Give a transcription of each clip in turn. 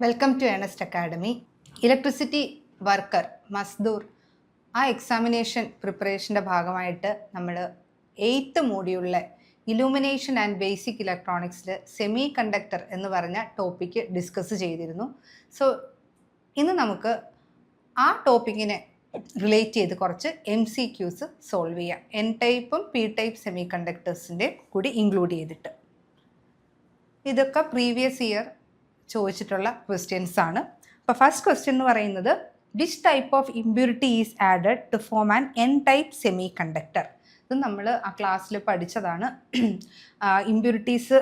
Welcome to Ernest academy. Electricity worker മസ്ദൂർ ആ examination പ്രിപ്പറേഷൻ്റെ ഭാഗമായിട്ട് നമ്മൾ 8th മോഡ്യൂളിലെ ഇലൂമിനേഷൻ ആൻഡ് ബേസിക് ഇലക്ട്രോണിക്സിൽ സെമി കണ്ടക്ടർ എന്ന് പറഞ്ഞ ടോപ്പിക്ക് ഡിസ്കസ് ചെയ്തിരുന്നു. സോ ഇന്ന് നമുക്ക് ആ ടോപ്പിക്കിനെ റിലേറ്റ് ചെയ്ത് കുറച്ച് MCQs സോൾവ് ചെയ്യാം. N ടൈപ്പും P ടൈപ്പ് സെമി കണ്ടക്ടേഴ്സിൻ്റെ കൂടി ഇൻക്ലൂഡ് ചെയ്തിട്ട്. ഇതൊക്കെ പ്രീവിയസ് ഇയർ ചോദിച്ചിട്ടുള്ള ക്വസ്റ്റ്യൻസ് ആണ്. അപ്പോൾ ഫസ്റ്റ് ക്വസ്റ്റ്യൻ എന്ന് പറയുന്നത് which type of impurity is added to form an N type semi conductor. ഇത് നമ്മൾ ആ ക്ലാസ്സിൽ പഠിച്ചതാണ്. ഇമ്പ്യൂരിറ്റീസ്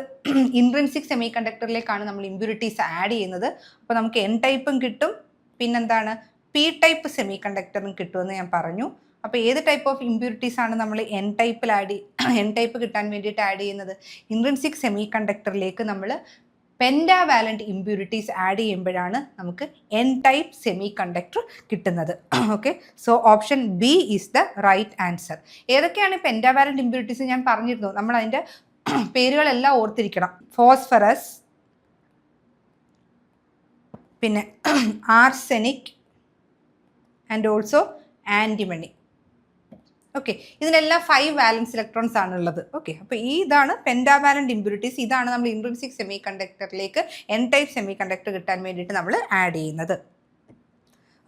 ഇൻട്രിൻസിക് സെമി കണ്ടക്ടറിലേക്കാണ് നമ്മൾ ഇമ്പ്യൂരിറ്റീസ് ആഡ് ചെയ്യുന്നത്. അപ്പോൾ നമുക്ക് N ടൈപ്പും കിട്ടും, പിന്നെന്താണ് P ടൈപ്പ് സെമി കണ്ടക്ടറും കിട്ടുമെന്ന് ഞാൻ പറഞ്ഞു. അപ്പോൾ ഏത് ടൈപ്പ് ഓഫ് ഇമ്പ്യൂരിറ്റീസ് ആണ് നമ്മൾ N ടൈപ്പ് കിട്ടാൻ വേണ്ടിയിട്ട് ആഡ് ചെയ്യുന്നത്? ഇൻട്രിൻസിക് സെമി കണ്ടക്ടറിലേക്ക് നമ്മൾ പെൻഡാവാലന്റ് ഇമ്പ്യൂരിറ്റീസ് ആഡ് ചെയ്യുമ്പോഴാണ് നമുക്ക് N ടൈപ്പ് സെമി കണ്ടക്ടർ കിട്ടുന്നത്. Okay, so option B is the right answer. ഏതൊക്കെയാണ് പെൻഡാവാലന്റ് ഇമ്പ്യൂരിറ്റീസ് ഞാൻ പറഞ്ഞിരുന്നു. നമ്മൾ അതിൻ്റെ പേരുകളെല്ലാം ഓർത്തിരിക്കണം. ഫോസ്ഫറസ്, പിന്നെ arsenic and also antimony. Okay, ഇതിനെല്ലാം 5 വാലൻസ് ഇലക്ട്രോൺസ് ആണുള്ളത്. ഓക്കെ, അപ്പോൾ ഇതാണ് പെൻഡാവാലന്റ് ഇമ്പ്യൂരിറ്റീസ്. ഇതാണ് നമ്മൾ ഇൻട്രിൻസിക് സെമി കണ്ടക്ടറിലേക്ക് N ടൈപ്പ് സെമി കണ്ടക്ടർ കിട്ടാൻ വേണ്ടിയിട്ട് നമ്മൾ ആഡ് ചെയ്യുന്നത്.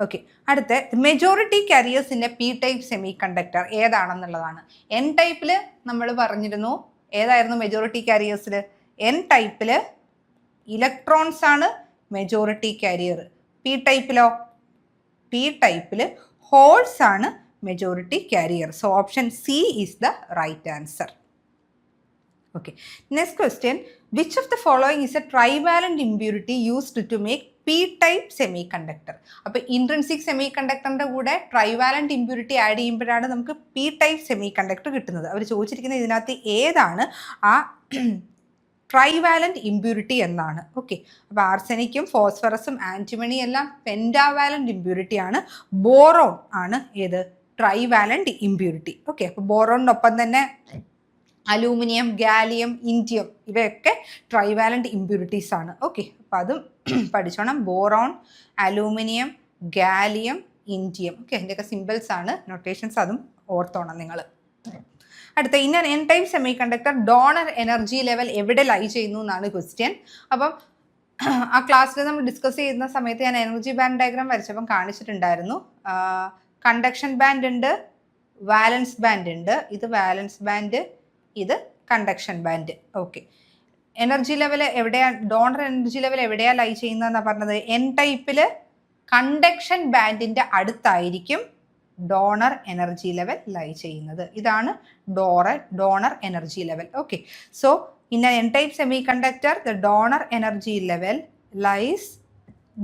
ഓക്കെ, അടുത്ത മെജോറിറ്റി കാരിയേഴ്സിൻ്റെ P ടൈപ്പ് സെമി കണ്ടക്ടർ ഏതാണെന്നുള്ളതാണ്. N ടൈപ്പിൽ നമ്മൾ പറഞ്ഞിരുന്നു ഏതായിരുന്നു മെജോറിറ്റി കാരിയേഴ്സിൽ? N ടൈപ്പിൽ ഇലക്ട്രോൺസ് ആണ് മെജോറിറ്റി കാരിയർ. P ടൈപ്പിലോ? P ടൈപ്പിൽ ഹോൾസ് ആണ് majority carrier. So option C is the right answer. Okay, next question, which of the following is a trivalent impurity used to make P type semiconductor? അപ്പോൾ intrinsic semi കണ്ടക്ടറിൻ്റെ കൂടെ trivalent impurity add ചെയ്യുമ്പോഴാണ് നമുക്ക് P type semi conductor കിട്ടുന്നത്. അവർ ചോദിച്ചിരിക്കുന്നത് ഇതിനകത്ത് ഏതാണ് ആ trivalent impurity എന്നാണ്. ഓക്കെ, അപ്പോൾ ആർസെനിക്കും ഫോസ്ഫറസും ആൻറ്റിമണി എല്ലാം പെൻഡാവാലന്റ് ഇമ്പ്യൂരിറ്റി ആണ്. ബോറോൺ ആണ് ഏത്? Trivalent impurity. ഓക്കെ, അപ്പോൾ ബോറോണിനൊപ്പം തന്നെ അലൂമിനിയം, ഗാലിയം, ഇൻഡിയം ഇവയൊക്കെ ട്രൈവാലന്റ് ഇമ്പ്യൂരിറ്റീസ് ആണ്. ഓക്കെ, അപ്പോൾ അതും പഠിച്ചോണം. Boron, aluminium, gallium, indium. Okay, അതിൻ്റെയൊക്കെ സിമ്പിൾസ് ആണ്, നൊട്ടേഷൻസ്, അതും ഓർത്തോണം നിങ്ങൾ. അടുത്ത N type semi conductor donor energy level എവിടെ ലൈ ചെയ്യുന്നു എന്നാണ് ക്വസ്റ്റ്യൻ. അപ്പം ആ ക്ലാസ്സിൽ നമ്മൾ ഡിസ്കസ് ചെയ്യുന്ന സമയത്ത് ഞാൻ എനർജി ബാൻഡ് ഡയഗ്രാം വരച്ചപ്പം കാണിച്ചിട്ടുണ്ടായിരുന്നു. കണ്ടക്ഷൻ ബാൻഡ് ഉണ്ട്, വാലൻസ് ബാൻഡ് ഉണ്ട്. ഇത് വാലൻസ് ബാൻഡ്, ഇത് conduction band. Okay, energy level എവിടെയാണ്? ഡോണർ എനർജി ലെവൽ എവിടെയാണ് ലൈ ചെയ്യുന്നതെന്നാണ് പറഞ്ഞത്. N ടൈപ്പിൽ കണ്ടക്ഷൻ ബാൻഡിൻ്റെ അടുത്തായിരിക്കും ഡോണർ എനർജി ലെവൽ ലൈ ചെയ്യുന്നത്. ഇതാണ് donor energy level. Okay, so in N type semi conductor the donor energy level lies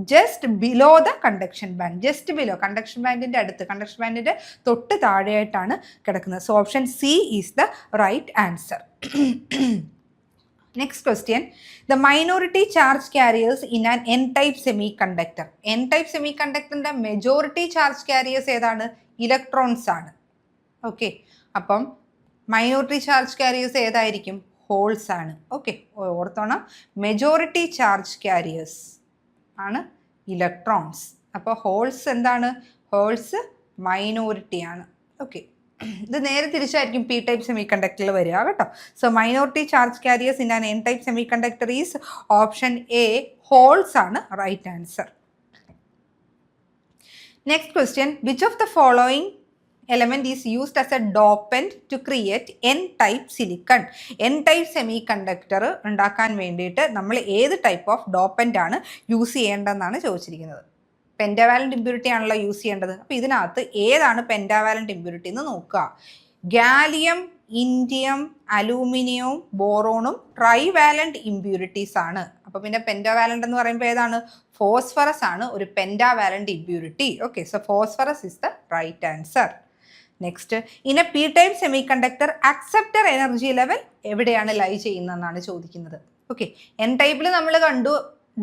just below the conduction band. Just below, conduction ബാൻഡിൻ്റെ അടുത്ത്, conduction ബാൻഡിൻ്റെ തൊട്ട് താഴെയായിട്ടാണ് കിടക്കുന്നത്. So option C is the right answer. Next question, the minority charge carriers in an N type semi conductor. N type സെമി കണ്ടക്ടറിൻ്റെ majority charge carriers ഏതാണ്? Electrons ആണ്. ഓക്കെ, അപ്പം മൈനോറിറ്റി ചാർജ് കാരിയേഴ്സ് ഏതായിരിക്കും? ഹോൾസ് ആണ്. ഓക്കെ, ഓർത്തോണം, majority charge carriers ആണ് electrons. അപ്പോൾ ഹോൾസ് എന്താണ്? ഹോൾസ് മൈനോറിറ്റി ആണ്. ഓക്കെ, ഇത് നേരെ തിരിച്ചായിരിക്കും P ടൈപ്പ് സെമി കണ്ടക്ടറിൽ വരിക കേട്ടോ. So minority charge carriers in an N type semi conductor is option A, holes ആണ് right answer. Next question, which of the following element is used as a dopant to create N type silicon. N type semi conductor ഉണ്ടാക്കാൻ വേണ്ടിയിട്ട് നമ്മൾ ഏത് type of ഡോപ്പൻ്റ് ആണ് use ചെയ്യേണ്ടതെന്നാണ് ചോദിച്ചിരിക്കുന്നത്. Pentavalent impurity ആണല്ലോ use ചെയ്യേണ്ടത്. അപ്പോൾ ഇതിനകത്ത് ഏതാണ് പെൻഡാവാലന്റ് ഇമ്പ്യൂരിറ്റി എന്ന് നോക്കുക. ഗാലിയം, ഇൻഡിയം, അലൂമിനിയവും ബോറോണും ട്രൈവാലന്റ് ഇമ്പ്യൂരിറ്റീസ് ആണ്. അപ്പോൾ പിന്നെ പെൻഡാവാലന്റ് എന്ന് പറയുമ്പോൾ ഏതാണ്? ഫോസ്ഫറസ് ആണ് ഒരു pentavalent impurity. Okay, so phosphorus is the right answer. Next, in a P type semi conductor acceptor energy level എവിടെയാണ് ലൈ ചെയ്യുന്നതെന്നാണ് ചോദിക്കുന്നത്. ഓക്കെ, N ടൈപ്പിൽ നമ്മൾ കണ്ടു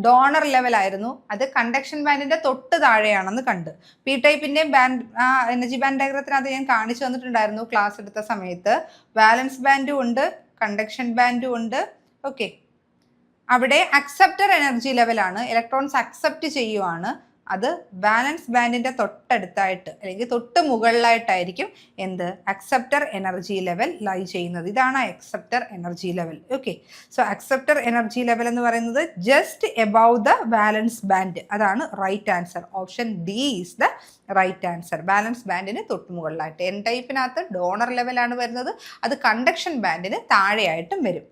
ഡോണർ ലെവൽ ആയിരുന്നു, അത് കണ്ടക്ഷൻ ബാൻഡിൻ്റെ തൊട്ട് താഴെയാണെന്ന് കണ്ട്. P ടൈപ്പിൻ്റെ ബാൻഡ് എനർജി ബാൻഡ് ഡയഗ്രത്തിനകത്ത് ഞാൻ കാണിച്ചു തന്നിട്ടുണ്ടായിരുന്നു ക്ലാസ് എടുത്ത സമയത്ത്. വാലൻസ് ബാൻഡും ഉണ്ട്, കണ്ടക്ഷൻ ബാൻഡും ഉണ്ട്. ഓക്കെ, അവിടെ അക്സെപ്റ്റർ എനർജി ലെവലാണ്, ഇലക്ട്രോൺസ് അക്സെപ്റ്റ് ചെയ്യുവാണ്. അത് വാലൻസ് ബാൻഡിന്റെ തൊട്ടടുത്തായിട്ട് അല്ലെങ്കിൽ തൊട്ട് മുകളിലായിട്ടായിരിക്കും എന്ത് അക്സെപ്റ്റർ എനർജി ലെവൽ ലൈ ചെയ്യുന്നത്. ഇതാണ് acceptor energy level. Okay, so acceptor energy level എന്ന് പറയുന്നത് just above the valence band. അതാണ് right answer. Option D is the right answer. Valence ബാൻഡിന് തൊട്ട് മുകളിലായിട്ട്. എൻ ടൈപ്പിനകത്ത് ഡോണർ ലെവലാണ് വരുന്നത്, അത് കണ്ടക്ഷൻ ബാൻഡിന് താഴെയായിട്ടും വരും.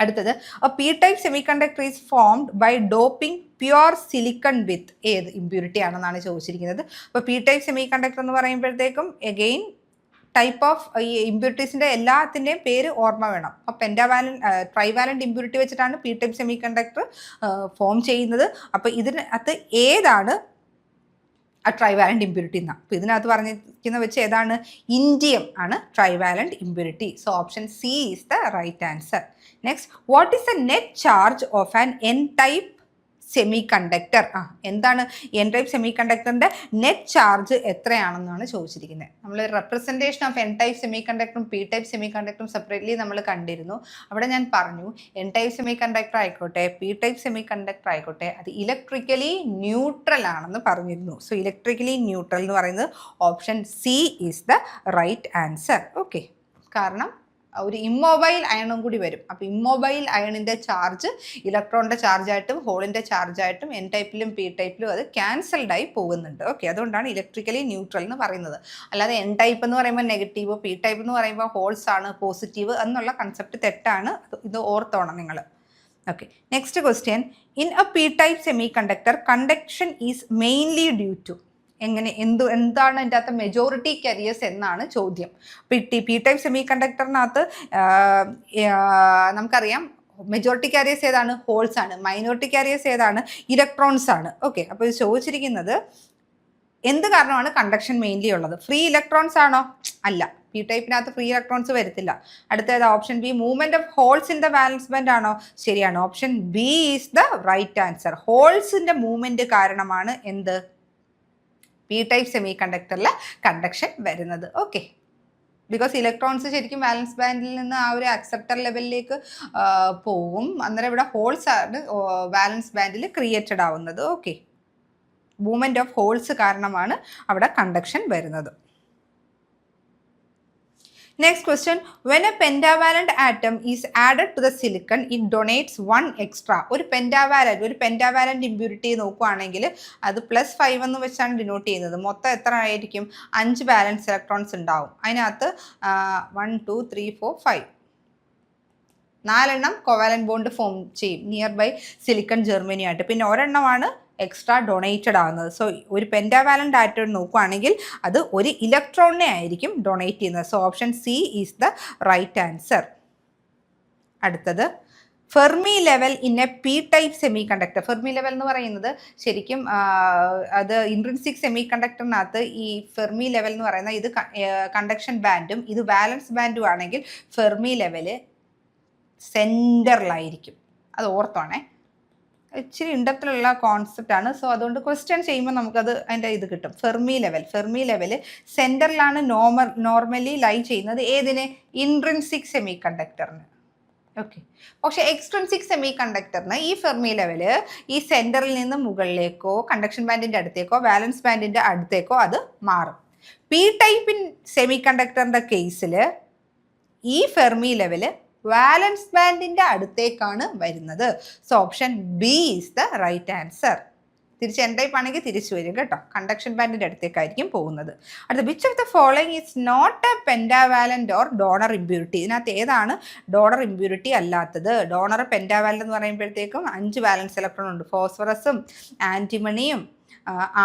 അടുത്തത്, P type semi conductor is formed by doping pure silicon with ഏത് ഇമ്പ്യൂരിറ്റി ആണെന്നാണ് ചോദിച്ചിരിക്കുന്നത്. അപ്പോൾ പി ടൈപ്പ് സെമി കണ്ടക്ടർ എന്ന് പറയുമ്പോഴത്തേക്കും എഗെയിൻ ടൈപ്പ് ഓഫ് ഈ ഇമ്പ്യൂരിറ്റീസിൻ്റെ എല്ലാത്തിൻ്റെയും പേര് ഓർമ്മ വേണം. അപ്പോൾ ട്രൈവാലൻ്റ് ഇമ്പ്യൂരിറ്റി വെച്ചിട്ടാണ് P type semi conductor form ചെയ്യുന്നത്. അപ്പോൾ ഇതിനകത്ത് ഏതാണ് ട്രൈവാലൻ്റ് ഇമ്പ്യൂരിറ്റി എന്നാണ്. അപ്പോൾ ഇതിനകത്ത് പറഞ്ഞിരിക്കുന്ന വെച്ച് ഏതാണ്? ഇൻഡിയം ആണ് trivalent impurity. So option C is the right answer. Next, what is the net charge of an N type semi conductor? എന്താണ് എൻ ടൈപ്പ് സെമി കണ്ടക്ടറിൻ്റെ നെറ്റ് ചാർജ് എത്രയാണെന്നാണ് ചോദിച്ചിരിക്കുന്നത്. നമ്മൾ റെപ്രസെൻറ്റേഷൻ ഓഫ് എൻ ടൈപ്പ് സെമി കണ്ടക്ടറും പി ടൈപ്പ് സെമി കണ്ടക്ടറും സെപ്പറേറ്റ്ലി നമ്മൾ കണ്ടിരുന്നു. അവിടെ ഞാൻ പറഞ്ഞു എൻ ടൈപ്പ് സെമി കണ്ടക്ടർ ആയിക്കോട്ടെ പി ടൈപ്പ് സെമി കണ്ടക്ടർ ആയിക്കോട്ടെ അത് ഇലക്ട്രിക്കലി ന്യൂട്രൽ ആണെന്ന് പറഞ്ഞിരുന്നു. സോ ഇലക്ട്രിക്കലി ന്യൂട്രൽ എന്ന് പറയുന്നത് option C is the right answer. Okay, കാരണം ഒരു ഇമ്മൊബൈൽ അയണും കൂടി വരും. അപ്പോൾ ഇമ്മൊബൈൽ അയണിൻ്റെ ചാർജ് ഇലക്ട്രോണിൻ്റെ ചാർജായിട്ടും ഹോളിൻ്റെ ചാർജായിട്ടും എൻ ടൈപ്പിലും പി ടൈപ്പിലും അത് ക്യാൻസൽഡായി പോകുന്നുണ്ട്. ഓക്കെ, അതുകൊണ്ടാണ് ഇലക്ട്രിക്കലി ന്യൂട്രൽ എന്ന് പറയുന്നത്. അല്ലാതെ എൻ ടൈപ്പ് എന്ന് പറയുമ്പോൾ നെഗറ്റീവ്, പി ടൈപ്പ് എന്ന് പറയുമ്പോൾ ഹോൾസ് ആണ് പോസിറ്റീവ് എന്നുള്ള കൺസെപ്റ്റ് തെറ്റാണ്. ഇത് ഓർത്തോണം നിങ്ങൾ. Okay, next question, in a P type semi conductor conduction is mainly due to എന്താണ് അതിൻ്റെ അകത്ത് മെജോറിറ്റി കാരിയേഴ്സ് എന്നാണ് ചോദ്യം. പി ടൈപ്പ് സെമി കണ്ടക്ടറിനകത്ത് നമുക്കറിയാം മെജോറിറ്റി കാരിയേഴ്സ് ഏതാണ്? ഹോൾസ് ആണ്. മൈനോറിറ്റി കാരിയേഴ്സ് ഏതാണ്? ഇലക്ട്രോൺസ് ആണ്. ഓക്കെ, അപ്പോൾ ഇത് ചോദിച്ചിരിക്കുന്നത് എന്ത് കാരണമാണ് കണ്ടക്ഷൻ മെയിൻലി ഉള്ളത്? ഫ്രീ ഇലക്ട്രോൺസ് ആണോ? അല്ല, പി ടൈപ്പിനകത്ത് ഫ്രീ ഇലക്ട്രോൺസ് വരത്തില്ല. അടുത്തത് option B, movement of holes in the valence band ആണോ? ശരിയാണ്. Option B is the right answer. ഹോൾസിന്റെ മൂവ്മെന്റ് കാരണമാണ് എന്ത് പി ടൈപ്പ് സെമി കണ്ടക്ടറിൽ കണ്ടക്ഷൻ വരുന്നത്. ഓക്കെ, ബിക്കോസ് ഇലക്ട്രോൺസ് ശരിക്കും വാലൻസ് ബാൻഡിൽ നിന്ന് ആ ഒരു അക്സെപ്റ്റർ ലെവലിലേക്ക് പോവും. അന്നേരം ഇവിടെ ഹോൾസ് ആണ് വാലൻസ് ബാൻഡിൽ ക്രിയേറ്റഡ് ആവുന്നത്. ഓക്കെ, മൂവ്മെന്റ് ഓഫ് ഹോൾസ് കാരണമാണ് അവിടെ കണ്ടക്ഷൻ വരുന്നത്. Next question, when a pentavalent atom is added to the silicon, it donates 1 extra. ഒരു പെൻറ്റാവാലന്റ് ഇമ്പ്യൂരിറ്റി നോക്കുകയാണെങ്കിൽ അത് +5 എന്ന് വെച്ചാണ് ഡിനോട്ട് ചെയ്യുന്നത്. മൊത്തം എത്ര ആയിരിക്കും? 5 വാലൻസ് ഇലക്ട്രോൺസ് ഉണ്ടാവും. അതിനകത്ത് 1 2 3 4 5 4 കോവാലന്റ് ബോണ്ട് ഫോം ചെയ്യും നിയർ ബൈ സിലിക്കൺ ജർമ്മനി ആയിട്ട്. പിന്നെ ഒരെണ്ണമാണ് എക്സ്ട്രാ ഡൊണേറ്റഡ് ആവുന്നത്. സോ ഒരു പെൻറ്റാവാലന്റ് ആറ്റം നോക്കുകയാണെങ്കിൽ അത് ഒരു ഇലക്ട്രോണിനെ ആയിരിക്കും ഡൊണേറ്റ് ചെയ്യുന്നത്. So option C is the right answer. അടുത്തത്, Fermi level in a P type semi conductor. Fermi level എന്ന് പറയുന്നത് ശരിക്കും അത് ഇൻട്രിൻസിക് സെമി കണ്ടക്ടറിനകത്ത് ഈ ഫെർമി ലെവൽ എന്ന് പറയുന്നത് ഇത് കണ്ടക്ഷൻ ബാൻഡും ഇത് വാലൻസ് ബാൻഡും ആണെങ്കിൽ ഫെർമി ലെവല് സെൻറ്ററിലായിരിക്കും. അത് ഓർത്തോണേ, ഇച്ചിരി ഇൻഡപ്തിലുള്ള കോൺസെപ്റ്റ് ആണ്. സോ അതുകൊണ്ട് ക്വസ്റ്റ്യൻ ചെയ്യുമ്പോൾ നമുക്കത് അതിൻ്റെ ഇത് കിട്ടും. ഫെർമി ലെവൽ സെൻറ്ററിലാണ് നോർമലി ലൈ ചെയ്യുന്നത്. ഏതിന്? ഇൻട്രിൻസിക് സെമി കണ്ടക്ടറിന്. ഓക്കെ, പക്ഷേ എക്സ്ട്രിൻസിക് സെമി കണ്ടക്ടറിന് ഈ ഫെർമി ലെവല് ഈ സെൻറ്ററിൽ നിന്ന് മുകളിലേക്കോ കണ്ടക്ഷൻ ബാൻഡിൻ്റെ അടുത്തേക്കോ വാലൻസ് ബാൻഡിൻ്റെ അടുത്തേക്കോ അത് മാറും. പി ടൈപ്പിൻ സെമി കണ്ടക്ടറിൻ്റെ കേസിൽ ഈ ഫെർമി ലെവല് വാലൻസ് ബാൻഡിൻ്റെ അടുത്തേക്കാണ് വരുന്നത്. So option B is the right answer. തിരിച്ച് എൻ ടൈപ്പ് ആണെങ്കിൽ തിരിച്ചു വരും കേട്ടോ, കണ്ടക്ഷൻ ബാൻഡിൻ്റെ അടുത്തേക്കായിരിക്കും പോകുന്നത്. അടുത്ത, which of the following is not a pentavalent or donor impurity? ഇതിനകത്ത് ഏതാണ് ഡോണർ ഇമ്പ്യൂരിറ്റി അല്ലാത്തത്? ഡോണർ പെൻറ്റാവാലന്റ് എന്ന് പറയുമ്പോഴത്തേക്കും 5 വാലൻസ് ഇലക്ട്രോൺ ഉണ്ട്. ഫോസ്ഫറസും ആൻറ്റിമണിയും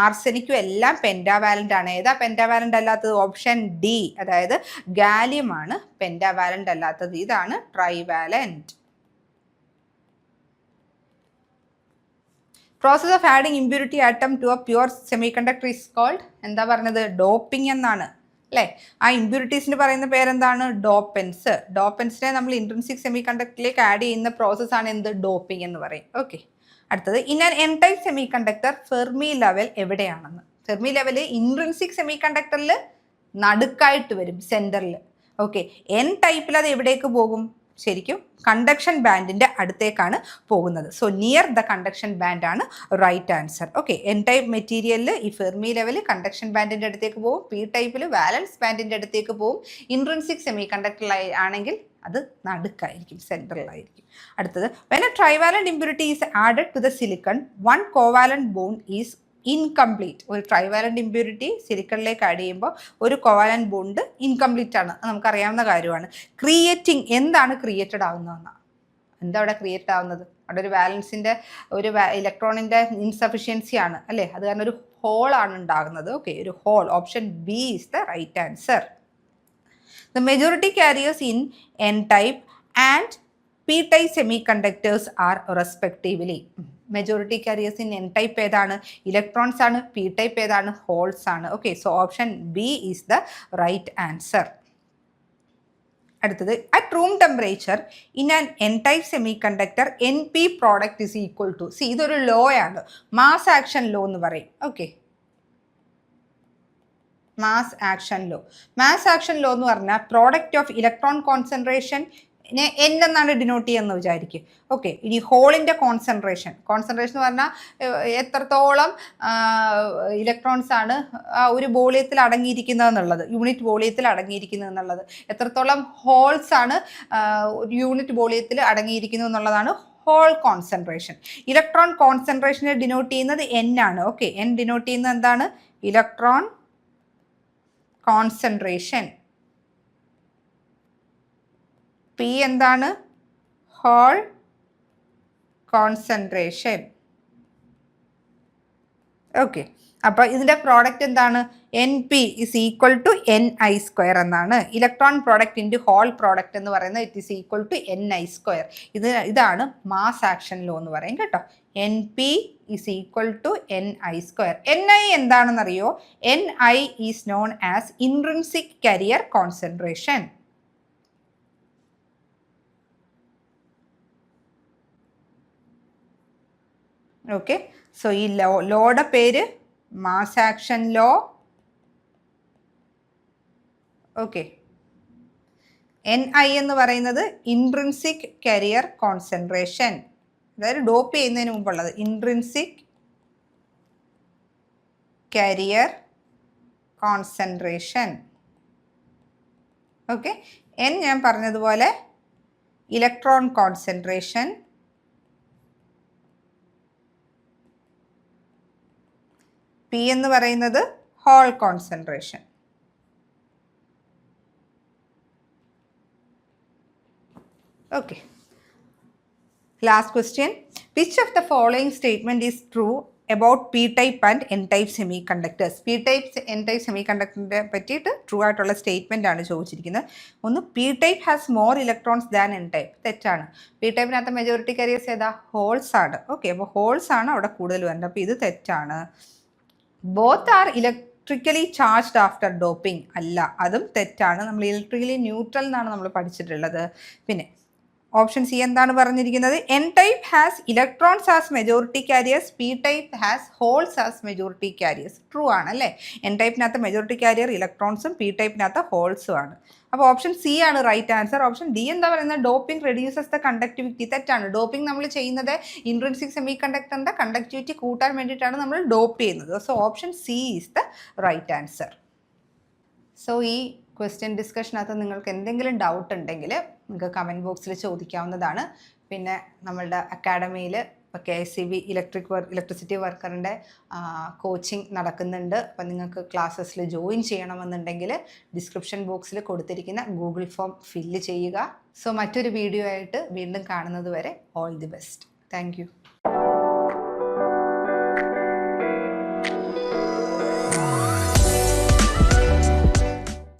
ആർസെനിക്കും എല്ലാം പെൻറ്റാവാലന്റ് ആണ്. ഏതാ പെൻറ്റാവാലന്റ് അല്ലാത്തത്? ഓപ്ഷൻ ഡി, അതായത് ഗാലിയം ആണ് പെൻറ്റാവാലന്റ് അല്ലാത്തത്. ഇതാണ് trivalent. Process of adding impurity atom to a pure semi conductor is called, എന്താ പറഞ്ഞത്? ഡോപ്പിംഗ് എന്നാണ് അല്ലേ? ആ ഇമ്പ്യൂരിറ്റീസിന് പറയുന്ന പേരെന്താണ്? ഡോപ്പൻസ്. ഡോപ്പൻസിനെ നമ്മൾ ഇൻട്രിൻസിക് സെമി കണ്ടക്ടറിലേക്ക് ആഡ് ചെയ്യുന്ന പ്രോസസ്സാണ് എന്ത്? ഡോപ്പിംഗ് എന്ന് പറയും. ഓക്കെ, അടുത്തത്, in an N type semi conductor Fermi level എവിടെയാണെന്ന്. ഫെർമി ലെവൽ ഇൻട്രിൻസിക് സെമി കണ്ടക്ടറിൽ നടുക്കായിട്ട് വരും, സെൻറ്ററിൽ. ഓക്കെ, എൻ ടൈപ്പിൽ അത് എവിടേക്ക് പോകും? ശരിക്കും കണ്ടക്ഷൻ ബാൻഡിൻ്റെ അടുത്തേക്കാണ് പോകുന്നത്. So near the conduction band ആണ് right answer. Okay, N type മെറ്റീരിയലിൽ ഈ ഫെർമി ലെവൽ കണ്ടക്ഷൻ ബാൻഡിൻ്റെ അടുത്തേക്ക് പോകും, പി ടൈപ്പിൽ വാലൻസ് ബാൻഡിൻ്റെ അടുത്തേക്ക് പോകും, ഇൻട്രിൻസിക് സെമി കണ്ടക്ടർ ആണെങ്കിൽ അത് നടുക്കായിരിക്കും, സെൻട്രലായിരിക്കും. അടുത്തത്, when a trivalent impurity is added to the silicon, one covalent bond is incomplete. ഒരു ട്രൈവാലന്റ് ഇമ്പ്യൂരിറ്റി സിലിക്കണിലേക്ക് ആഡ് ചെയ്യുമ്പോൾ ഒരു കോവാലന്റ് ബോണ്ട് ഇൻകംപ്ലീറ്റ് ആണ്, നമുക്കറിയാവുന്ന കാര്യമാണ്. ക്രിയേറ്റിംഗ്, എന്താണ് ക്രിയേറ്റഡ് ആവുന്നതെന്നാണ്. എന്താ അവിടെ ക്രിയേറ്റ് ആവുന്നത്? അവിടെ ഒരു വാലൻസിൻ്റെ ഒരു ഇലക്ട്രോണിൻ്റെ ഇൻസഫിഷ്യൻസി ആണ് അല്ലേ, അത് കാരണം ഒരു ഹോൾ ആണ് ഉണ്ടാകുന്നത്. ഓക്കെ, ഒരു hole. Option B is the right answer. The majority carriers in N-type and P-type semiconductors are respectively. Majority carriers in N-type ഏതാണ്? ഇലക്ട്രോൺസ് ആണ്. P-type ഏതാണ്? ഹോൾസ് ആണ്. Okay, so option B is the right answer. അടുത്തത്, at room temperature in an N-type semiconductor NP product is equal to. C, ഇതൊരു law ആണ്, mass action law എന്ന് പറയും. Okay, mass action law. Mass action law എന്ന് പറഞ്ഞാൽ product of electron concentration N എന്നാണ് denote ചെയ്യുന്നത് വിചാരിക്കും. ഓക്കെ, ഇനി ഹോളിൻ്റെ കോൺസെൻട്രേഷൻ എന്ന് പറഞ്ഞാൽ എത്രത്തോളം ഇലക്ട്രോൺസ് ആണ് ഒരു വോളിയത്തിൽ അടങ്ങിയിരിക്കുന്നത് എന്നുള്ളത്, യൂണിറ്റ് വോളിയത്തിൽ അടങ്ങിയിരിക്കുന്നത് എന്നുള്ളത്, എത്രത്തോളം ഹോൾസ് ആണ് യൂണിറ്റ് വോളിയത്തിൽ അടങ്ങിയിരിക്കുന്നത് എന്നുള്ളതാണ് ഹോൾ കോൺസെൻട്രേഷൻ. ഇലക്ട്രോൺ കോൺസെൻട്രേഷനെ ഡിനോട്ട് ചെയ്യുന്നത് എൻ ആണ്. ഓക്കെ, എൻ ഡിനോട്ട് ചെയ്യുന്നത് എന്താണ്? Electron concentration. പി എന്താണ്? Hole concentration. ഓക്കെ, അപ്പോൾ ഇതിൻ്റെ പ്രോഡക്റ്റ് എന്താണ്? N P is equal to N I square എന്നാണ്. Electron product into hole product എന്ന് പറയുന്നത് it is equal to N I square. ഇതാണ് മാസ് ആക്ഷൻ ലോ എന്ന് പറയും കേട്ടോ. N P is equal to N I square. N I എന്താണെന്നറിയോ? N I is known as intrinsic carrier concentration. Okay, so ഈ ലോയുടെ പേര് mass action law. Okay, N I എന്ന് പറയുന്നത് ഇൻട്രിൻസിക് കാരിയർ കോൺസെൻട്രേഷൻ, അതായത് ഡോപ്പ് ചെയ്യുന്നതിന് മുമ്പുള്ളത് intrinsic carrier concentration. Okay, N ഞാൻ പറഞ്ഞതുപോലെ ഇലക്ട്രോൺ കോൺസെൻട്രേഷൻ, പി എന്ന് പറയുന്നത് hole concentration. Okay, last question. Which of the following statement is true about P type and N type semiconductors? P type N type സെമി കണ്ടക്ടറിനെ പറ്റിയിട്ട് true ആയിട്ടുള്ള statement ആണ് ചോദിച്ചിരിക്കുന്നത്. ഒന്ന്, P type has more electrons than N type. തെറ്റാണ്. P ടൈപ്പിനകത്ത് majority careers ഏതാ? Holes ആണ്. ഓക്കെ, അപ്പോൾ ഹോൾസ് ആണ് അവിടെ കൂടുതൽ വരുന്നത്, അപ്പോൾ ഇത് തെറ്റാണ്. Both are electrically charged after doping. അല്ല, അതും തെറ്റാണ്. നമ്മൾ ഇലക്ട്രിക്കലി ന്യൂട്രൽ എന്നാണ് നമ്മൾ പഠിച്ചിട്ടുള്ളത്. പിന്നെ ഓപ്ഷൻ സി എന്താണ് പറഞ്ഞിരിക്കുന്നത്? N type has electrons as majority carriers, P type has holes as majority carriers. True ആണ് അല്ലേ? എൻ ടൈപ്പിനകത്ത് മെജോറിറ്റി കാരിയർ ഇലക്ട്രോൺസും പി ടൈപ്പിനകത്ത് ഹോൾസും ആണ്. അപ്പോൾ ഓപ്ഷൻ സി ആണ് റൈറ്റ് ആൻസർ. ഓപ്ഷൻ ഡി എന്താ പറയുന്നത്? Doping reduces the conductivity. തെറ്റാണ്. ഡോപ്പിംഗ് നമ്മൾ ചെയ്യുന്നത് ഇൻട്രിൻസിക് സെമി കണ്ടക്ടറിൻ്റെ കണ്ടക്ടിവിറ്റി കൂട്ടാൻ വേണ്ടിയിട്ടാണ് നമ്മൾ ഡോപ്പ് ചെയ്യുന്നത്. So option C is the right answer. So ഈ ക്വസ്റ്റ്യൻ ഡിസ്കഷനകത്ത് നിങ്ങൾക്ക് എന്തെങ്കിലും ഡൗട്ട് ഉണ്ടെങ്കിൽ നിങ്ങൾക്ക് കമൻറ്റ് ബോക്സിൽ ചോദിക്കാവുന്നതാണ്. പിന്നെ നമ്മളുടെ അക്കാഡമിയിൽ ഇപ്പോൾ KSEB ഇലക്ട്രിസിറ്റി വർക്കറിൻ്റെ കോച്ചിങ് നടക്കുന്നുണ്ട്. അപ്പം നിങ്ങൾക്ക് ക്ലാസ്സസിൽ ജോയിൻ ചെയ്യണമെന്നുണ്ടെങ്കിൽ ഡിസ്ക്രിപ്ഷൻ ബോക്സിൽ കൊടുത്തിരിക്കുന്ന ഗൂഗിൾ ഫോം ഫില്ല് ചെയ്യുക. സോ മറ്റൊരു വീഡിയോ ആയിട്ട് വീണ്ടും കാണുന്നത് വരെ all the best. Thank you.